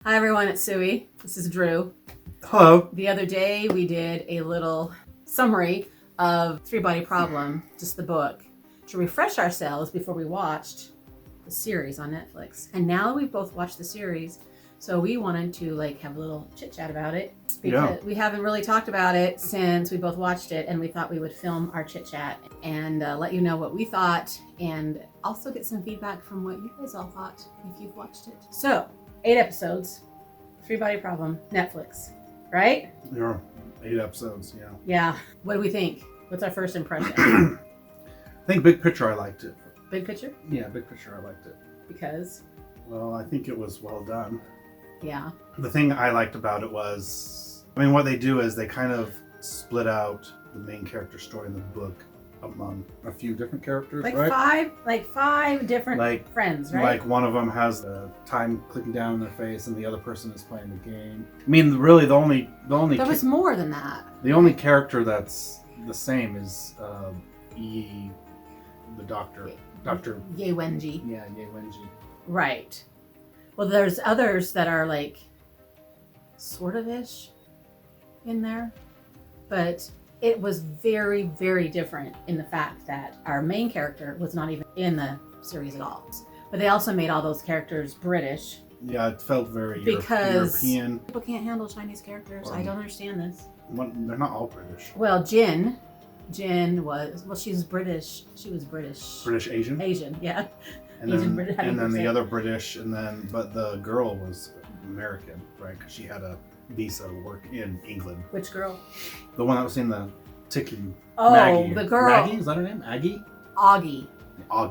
Hi everyone, it's Suey. This is Drew. Hello. The other day we did a little summary of Three Body Problem, just the book, to refresh ourselves before we watched the series on Netflix. And now we've both watched the series, so we wanted to have a little chit chat about it because we haven't really talked about it since we both watched it, and we thought we would film our chit chat and let you know what we thought and also get some feedback from what you guys all thought if you've watched it. So 8 episodes, Three Body Problem, Netflix, right? Yeah, 8 episodes, yeah. Yeah. What do we think? What's our first impression? I think big picture I liked it. Big picture? Yeah, big picture I liked it. Because? Well, I think it was well done. Yeah. The thing I liked about it was, what they do is they kind of split out the main character story in the book among a few different characters, right? five different friends, right? Like one of them has the time clicking down in their face, and the other person is playing the game. Really, the only there was more than that. The only character that's the same is the doctor, Dr. Ye Wenji. Yeah, Ye Wenji. Right. Well, there's others that are sort of ish in there, but it was very, very different in the fact that our main character was not even in the series at all. But they also made all those characters British. Yeah, it felt very European. European. People can't handle Chinese characters. I don't understand this. They're not all British. Well, Jin was, she's British. She was British. British Asian? Asian, yeah. And Asian then, and then the other British, but the girl was American, right? Because she had a visa to work in England. Which girl? The one that was in the ticking. Oh, Maggie. The girl. Maggie, is that her name? Aggie? Augie. I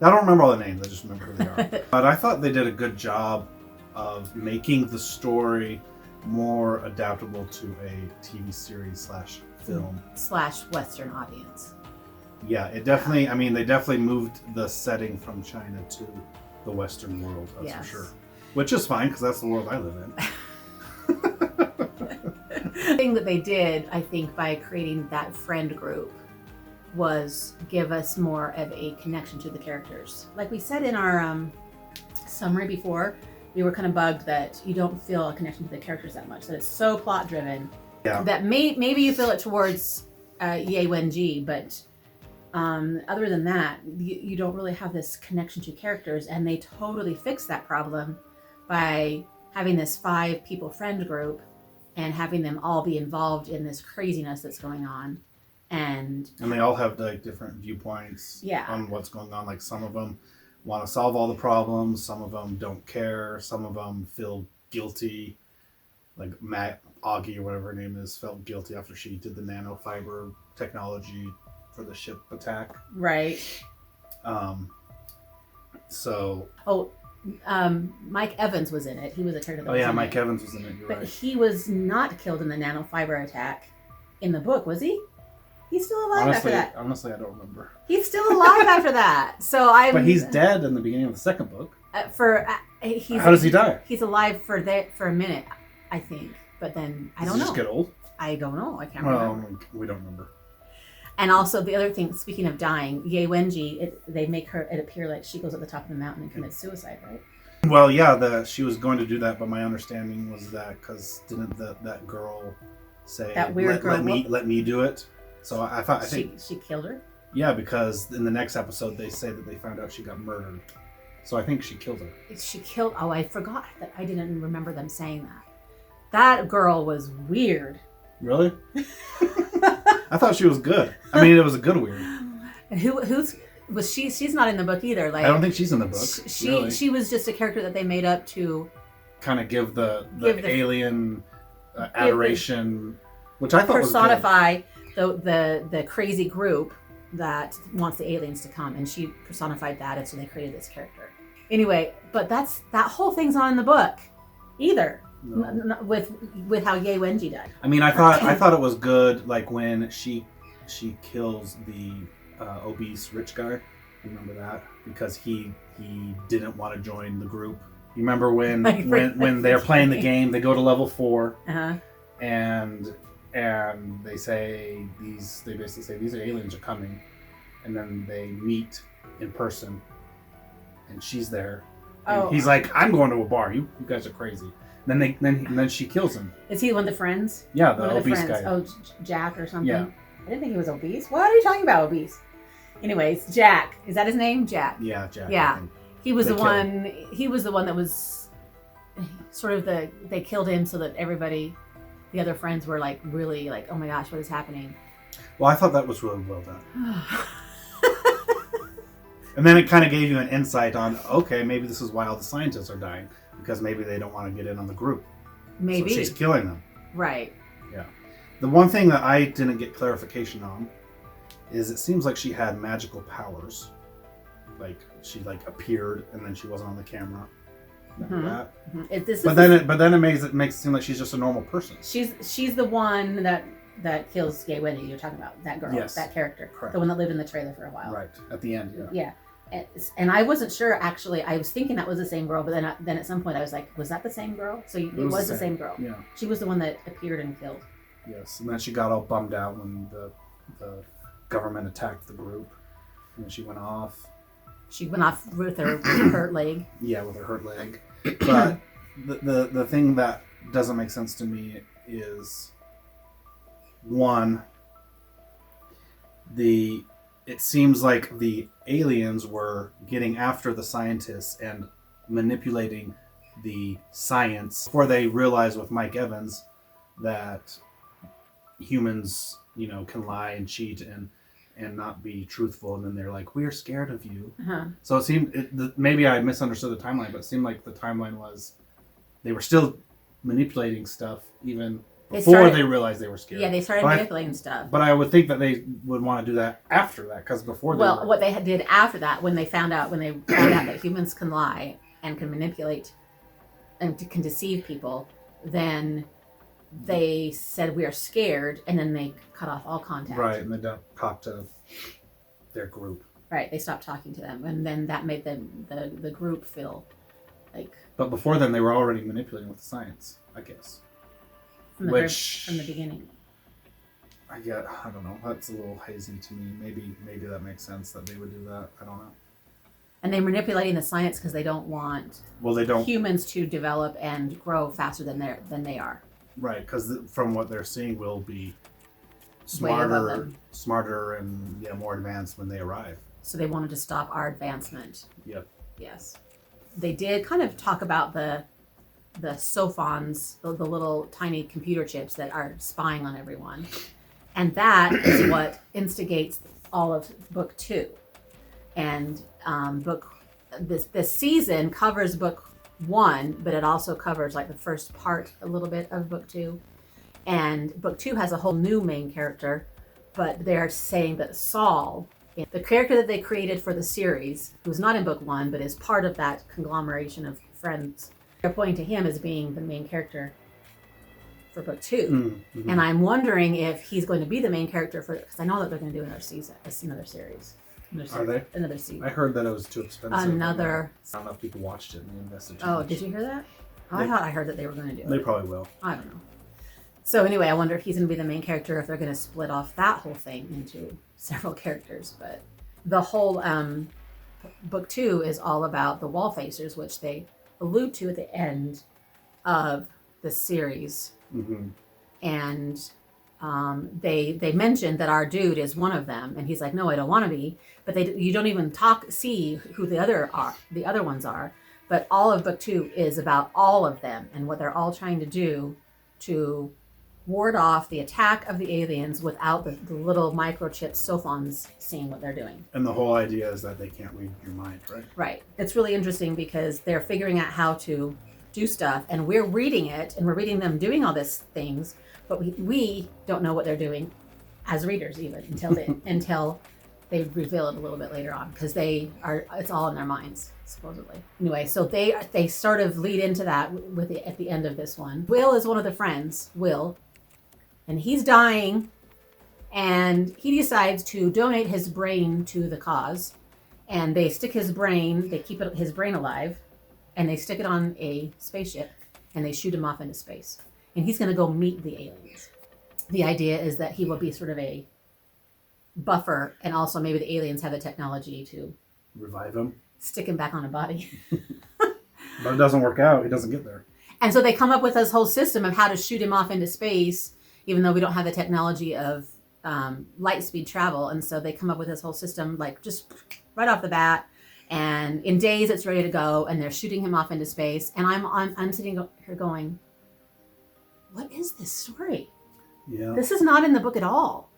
don't remember all the names. I just remember who they are. But I thought they did a good job of making the story more adaptable to a TV series / film / Western audience. Yeah, it definitely. They definitely moved the setting from China to the Western world. That's for sure. Which is fine because that's the world I live in. The thing that they did, I think, by creating that friend group was give us more of a connection to the characters. Like we said in our summary before, we were kind of bugged that you don't feel a connection to the characters that much, that it's so plot driven. Yeah. That maybe you feel it towards Ye Wenji, but other than that, you don't really have this connection to characters, and they totally fixed that problem by having this 5 people friend group and having them all be involved in this craziness that's going on. And they all have different viewpoints on what's going on. Some of them want to solve all the problems, some of them don't care, some of them feel guilty. Augie or whatever her name is felt guilty after she did the nanofiber technology for the ship attack. Right. Mike Evans was in it. He was a character that was in it. Mike Evans was in it. But he was not killed in the nanofiber attack in the book, was he? He's still alive after that. Honestly, I don't remember. He's still alive after that. But he's dead in the beginning of the second book. How does he die? He's alive for a minute, I think. But then I don't know. Does he just get old? I don't know. I can't remember. We don't remember. And also the other thing, speaking of dying, Ye Wenji, they make it appear like she goes at the top of the mountain and commits suicide, right? Well, yeah, she was going to do that, but my understanding was that because didn't that girl say that weird girl let me do it? So I think she killed her. Yeah, because in the next episode they say that they found out she got murdered. So I think she killed her. She killed. Oh, I forgot that. I didn't remember them saying that. That girl was weird. Really? I thought she was good. It was a good weird. Who's was she? She's not in the book either. I don't think she's in the book. She was just a character that they made up to kind of give the alien adoration, which I thought personify the crazy group that wants the aliens to come, and she personified that, and so they created this character. Anyway, but that whole thing's not in the book either. No. With how Ye Wenji died. I thought it was good, when she kills the obese rich guy. Remember that? Because he didn't want to join the group. You remember when they're playing the game, they go to level 4, and they basically say these aliens are coming, and then they meet in person, and she's there, Oh. He's like, I'm going to a bar. You guys are crazy. Then she kills him. Is he one of the friends? Yeah, the one of the obese friends. guy. Oh, Jack or something? Yeah. I didn't think he was obese. What are you talking about, obese? Anyways, Jack. Is that his name? Jack. Yeah, Jack. Yeah. He was They the killed one. He was the one that was sort of they killed him so that everybody, the other friends were like really like, oh my gosh, what is happening? Well, I thought that was really well done. And then it kind of gave you an insight on, okay, maybe this is why all the scientists are dying, because maybe they don't want to get in on the group. Maybe. So she's killing them. Right. Yeah. The one thing that I didn't get clarification on is it seems like she had magical powers. Like she like appeared and then she wasn't on the camera. Remember that? Mm-hmm. But then it makes it seem like she's just a normal person. She's the one that kills Gay Wendy. You're talking about that girl, yes. That character, Correct. The one that lived in the trailer for a while. Right at the end. Yeah. And I wasn't sure actually. I was thinking that was the same girl, but then at some point I was like, was that the same girl? So it was the same girl. Yeah. She was the one that appeared and killed. Yes, and then she got all bummed out when the government attacked the group, and then she went off. She went off with her hurt leg. Yeah, with her hurt leg. But the thing that doesn't make sense to me is, one, it seems like the aliens were getting after the scientists and manipulating the science before they realized with Mike Evans that humans, can lie and cheat and not be truthful, and then they're like, we're scared of you. Uh-huh. So it seemed, maybe I misunderstood the timeline, but it seemed like the timeline was they were still manipulating stuff even before they realized they were scared. Yeah, they started manipulating stuff. But I would think that they would want to do that after that, because before what they did after that, when they found out that humans can lie and can manipulate and can deceive people, then they said we are scared, and then they cut off all contact. Right, and they don't talk to their group. Right, they stopped talking to them, and then that made them the group feel like. But before then, they were already manipulating with the science, I guess. From the beginning. I don't know. That's a little hazy to me. Maybe that makes sense that they would do that. I don't know. And they're manipulating the science because they don't want humans to develop and grow faster than they are. Right, because from what they're seeing, we'll be smarter and more advanced when they arrive. So they wanted to stop our advancement. Yep. Yes. They did kind of talk about the sophons, the little tiny computer chips that are spying on everyone. And that is what instigates all of book 2. And this season covers book 1, but it also covers like the first part a little bit of book 2. And book 2 has a whole new main character, but they're saying that Saul, the character that they created for the series, who's not in book 1, but is part of that conglomeration of friends, they're pointing to him as being the main character for book 2. Mm-hmm. And I'm wondering if he's going to be the main character because I know that they're going to do another series. Are they? Another season. I heard that it was too expensive. I don't know if people watched it and they invested too much. Did you hear that? I thought I heard that they were going to do it. They probably will. I don't know. So anyway, I wonder if he's going to be the main character, if they're going to split off that whole thing into several characters. But the whole book 2 is all about the wall facers, which they allude to at the end of the series. Mm-hmm. And they mentioned that our dude is one of them, and he's like, no, I don't want to be. But you don't even see who the other ones are. But all of book 2 is about all of them and what they're all trying to do to ward off the attack of the aliens without the little microchip sophons seeing what they're doing. And the whole idea is that they can't read your mind, right? Right. It's really interesting because they're figuring out how to do stuff, and we're reading it, and we're reading them doing all these things, but we don't know what they're doing as readers even until they reveal it a little bit later on, because it's all in their minds supposedly. Anyway, so they sort of lead into that at the end of this one. Will is one of the friends, and he's dying, and he decides to donate his brain to the cause, and they keep his brain alive, and they stick it on a spaceship, and they shoot him off into space. And he's going to go meet the aliens. The idea is that he will be sort of a buffer, and also maybe the aliens have the technology to revive him, stick him back on a body. But it doesn't work out. He doesn't get there. And so they come up with this whole system of how to shoot him off into space, even though we don't have the technology of light speed travel. And so they come up with this whole system, like just right off the bat. And in days, it's ready to go. And they're shooting him off into space. And I'm sitting here going, what is this story? Yeah. This is not in the book at all.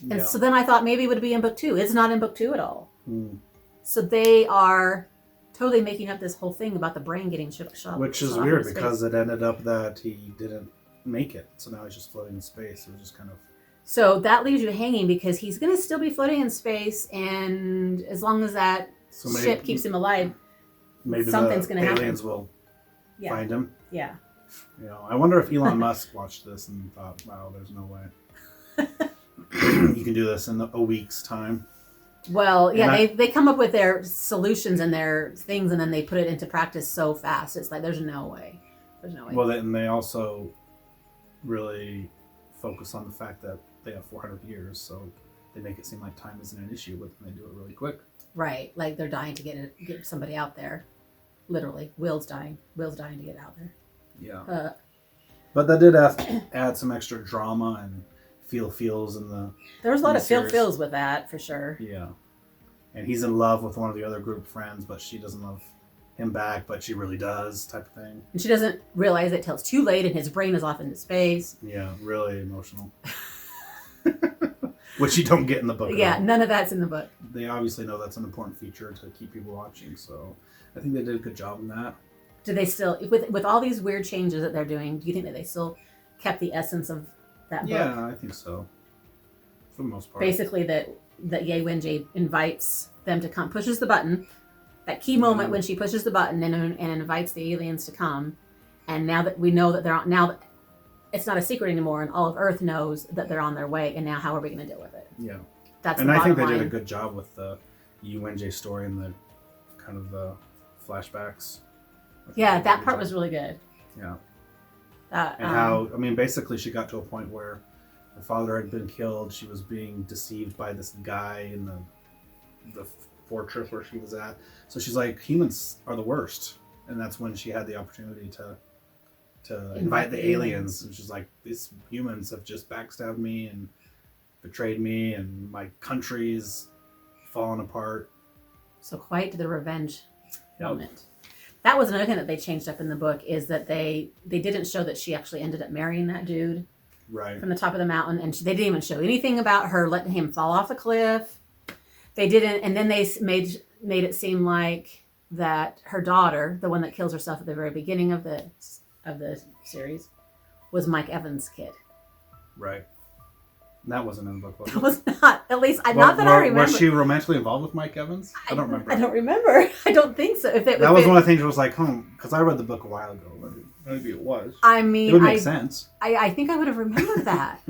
And Yeah. so then I thought maybe it would be in book 2. It's not in book 2 at all. Mm. So they are totally making up this whole thing about the brain getting shot. Which is shot weird into space. because it ended up that he didn't make it. So now he's just floating in space. It was just kind of... So that leaves you hanging because he's going to still be floating in space. And as long as that ship keeps him alive, maybe something's the going to happen. aliens will find him. Yeah. You know, I wonder if Elon Musk watched this and thought, wow, there's no way. You can do this in a week's time. Well, yeah, they come up with their solutions and their things, and then they put it into practice so fast. It's like, there's no way. There's no way. Well, and they also really focus on the fact that they have 400 years, so they make it seem like time isn't an issue, but then they do it really quick. Right. Like they're dying to get somebody out there. Literally. Will's dying. Will's dying to get out there. Yeah. But that did add some extra drama and feels in the... There was a lot of series. feels with that, for sure. Yeah. And he's in love with one of the other group friends, but she doesn't love him back, but she really does, type of thing. And she doesn't realize it till it's too late and his brain is off into space. Yeah, really emotional. Which you don't get in the book. Yeah, none of that's in the book. They obviously know that's an important feature to keep people watching, so I think they did a good job in that. Do they still, with all these weird changes that they're doing, do you think that they still kept the essence of that book? Yeah, I think so. For the most part. Basically that Ye Wenjie invites them to come, pushes the button, that key moment when she pushes the button and invites the aliens to come. And now that we know that they're on, now that it's not a secret anymore and all of Earth knows that they're on their way, and now how are we going to deal with it? Yeah. That's and the I think they bottom did a line. good job with the UNJ story and the kind of the flashbacks. Yeah, that part was really good. Yeah. And how, I mean, basically she got to a point where her father had been killed. She was being deceived by this guy in the fortress where she was at. So she's like, humans are the worst. And that's when she had the opportunity to invite the aliens. And she's like, these humans have just backstabbed me and betrayed me, and my country's fallen apart. So quite the revenge moment. That was another thing that they changed up in the book, is that they didn't show that she actually ended up marrying that dude Right. from the top of the mountain, and they didn't even show anything about her letting him fall off a cliff. They didn't, and then they made it seem like that her daughter, the one that kills herself at the very beginning of the series, was Mike Evans' kid. Right. That wasn't in the book, was it? That was not, at least, not that I remember. Was she romantically involved with Mike Evans? I don't remember. I don't remember. I don't think so. That was one of the things that was like, because I read the book a while ago. Maybe it was. I mean, it would make sense. I think I would have remembered that.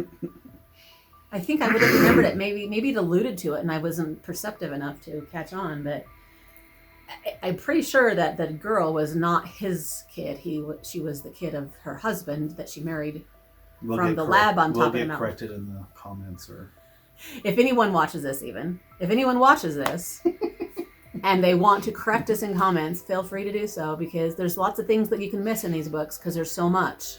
I think I would have remembered it. Maybe it alluded to it, and I wasn't perceptive enough to catch on. But I'm pretty sure that the girl was not his kid. She was the kid of her husband that she married from the lab on top of the mountain. We'll get corrected in the comments, or if anyone watches this, and they want to correct us in comments, feel free to do so, because there's lots of things that you can miss in these books because there's so much.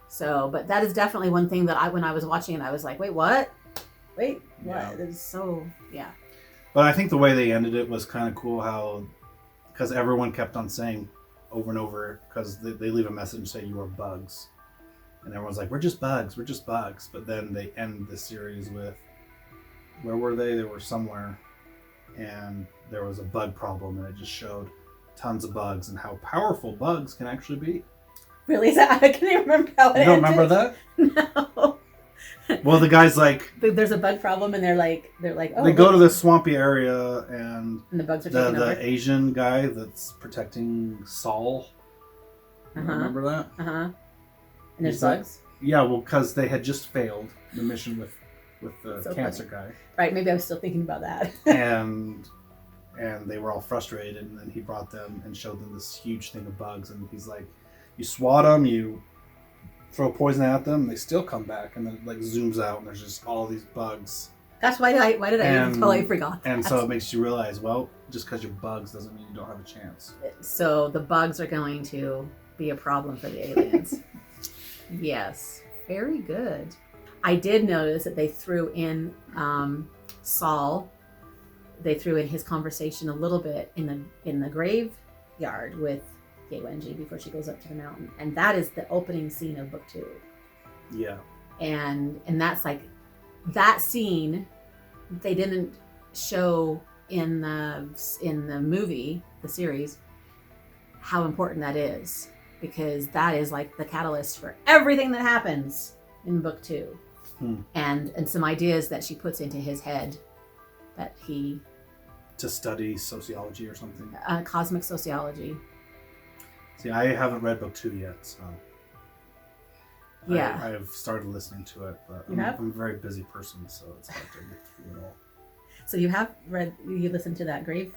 So, but that is definitely one thing that when I was watching it, I was like, wait, what? Wait, what? Yeah. It's so, yeah. But I think the way they ended it was kind of cool, because everyone kept on saying over and over, because they leave a message and say, you are bugs. And everyone's like, we're just bugs. But then they end the series with, where were they? They were somewhere, and there was a bug problem, and it just showed tons of bugs and how powerful bugs can actually be. Really? Is that, I can't even remember how it You don't ended. remember that? No. Well, the guy's like, There's a bug problem, and they're like, oh. they go to this swampy area, and the bugs are taking over. the Asian guy that's protecting Saul. Remember that? And there's He's like- bugs. Yeah, well, because they had just failed the mission with the So cancer guy, Right, maybe I was still thinking about that. and they were all frustrated, and then he brought them and showed them this huge thing of bugs, and he's like, you swat them, you throw poison at them, they still come back, and then it like zooms out, and there's just all these bugs. That's why did I And- totally forgot that. And so it makes you realize, well, just because you're bugs doesn't mean you don't have a chance. So the bugs are going to be a problem for the aliens. Yes, very good. I did notice that they threw in Saul. They threw in his conversation a little bit in the graveyard with Wenji before she goes up to the mountain, and that is the opening scene of book 2. Yeah. And that's like that scene they didn't show in the movie, the series, how important that is, because that is like the catalyst for everything that happens in book 2. And some ideas that she puts into his head that he to study sociology or something. Cosmic sociology. See, I haven't read book 2 yet, so yeah, I've started listening to it, but I'm a very busy person, so it's hard to get through it all. So you listened to that grave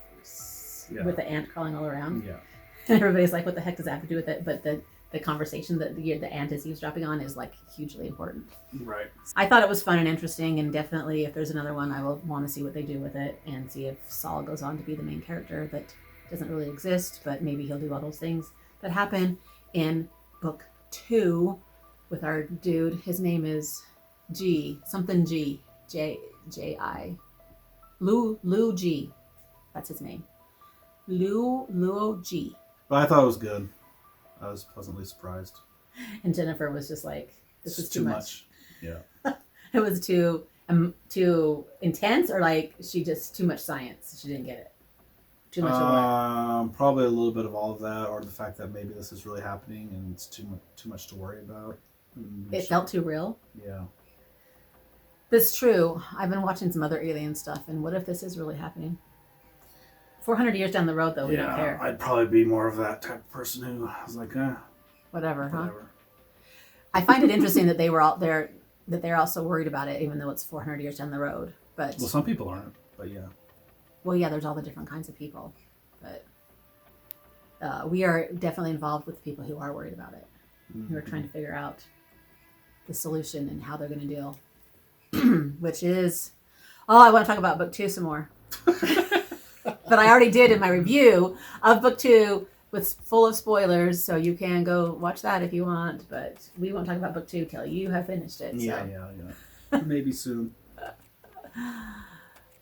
with the ant crawling all around? Yeah. And everybody's like, what the heck does that have to do with it? But the conversation that the ant is eavesdropping on is like hugely important. Right. I thought it was fun and interesting, and definitely if there's another one, I will want to see what they do with it and see if Saul goes on to be the main character that doesn't really exist, but maybe he'll do all those things that happen in book 2 with our dude. His name is J I. Lu G. That's his name. Luo G. But I thought it was good. I was pleasantly surprised. And Jennifer was just like, this is too much. Yeah. It was too intense, or like she just too much science. She didn't get it. Too much of what? Probably a little bit of all of that, or the fact that maybe this is really happening and it's too much to worry about. It felt too real. Yeah. That's true. I've been watching some other alien stuff, and what if this is really happening? 400 years down the road, though, we don't care. I'd probably be more of that type of person who was like, whatever, huh? I find it interesting that they were out there, that they're also worried about it, even though it's 400 years down the road. But well, some people aren't, but yeah. Well, yeah, there's all the different kinds of people, but we are definitely involved with the people who are worried about it, who are trying to figure out the solution and how they're going to deal. Which is, I want to talk about book 2 some more. But I already did in my review of book 2 with full of spoilers, so you can go watch that if you want. But we won't talk about book 2 till you have finished it. So. Yeah. Maybe soon.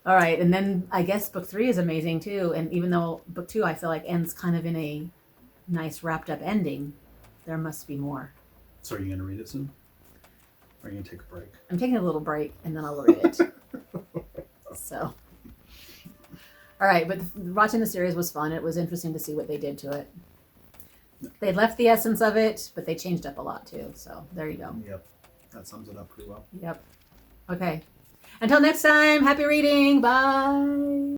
All right, and then I guess book 3 is amazing too. And even though book 2 I feel like ends kind of in a nice wrapped up ending, there must be more. So are you going to read it soon? Or are you going to take a break? I'm taking a little break and then I'll read it. So. All right, but watching the series was fun. It was interesting to see what they did to it. They left the essence of it, but they changed up a lot too. So there you go. Yep. That sums it up pretty well. Yep. Okay. Until next time, happy reading. Bye.